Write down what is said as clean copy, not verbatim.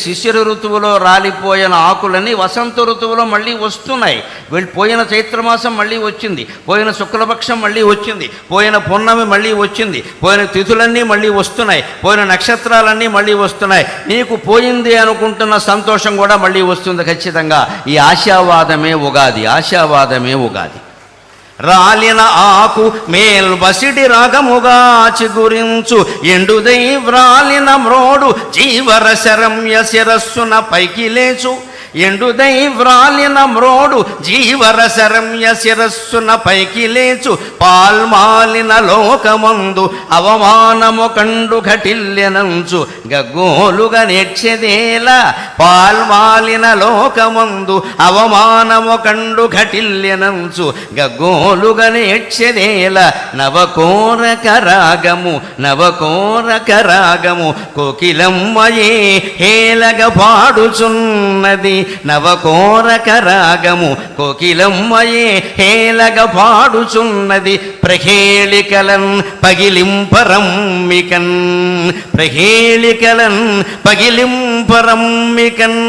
శిశిర ఋతువులో రాలిపోయిన ఆకులన్నీ వసంత ఋతువులో మళ్ళీ వస్తున్నాయి. పోయిన చైత్రమాసం మళ్ళీ వచ్చింది, పోయిన శుక్లపక్షం మళ్ళీ వచ్చింది, పోయిన పున్నమి మళ్ళీ వచ్చింది, పోయిన తిథులన్నీ మళ్ళీ వస్తున్నాయి, పోయిన నక్షత్రాలన్నీ మళ్ళీ వస్తున్నాయి. నీకు పోయింది అనుకుంటున్న సంతోషం కూడా మళ్ళీ వస్తుంది ఖచ్చితంగా. ఈ ఆశావాదమే ఉగాది, ఆశావాదమే ఉగాది. రాలిన ఆకు మేల్బసిడి రాగముగా చిగురించు ఎండుదై వ్రాలిన మ్రోడు జీవరశరమ్య శిరస్సున పైకి లేచు. ఎండుదై వ్రాలిన మ్రోడు జీవరశరమ్య శిరస్సున పైకి లేచు. పాల్మాలిన లోకమందు అవమానము కండు ఘటిల్లెనంచు గగ్గోలుగా నేర్చెదేలా. పాల్మాలిన లోకమందు అవమానము కండు ఘటిల్లెనంచు గగ్గోలుగా నేర్చెదేలా. నవకోరక రాగము నవకోరక రాగము కోకిలమ్మయే హేలగ పాడుచున్నది. నవకోరక రాగము కోకిలమ్మయే హేలగ పాడుచున్నది. ప్రహేళికలన్ పగిలింపరమ్మికన్ ప్రహేళికలన్ పగిలింపరమ్మికన్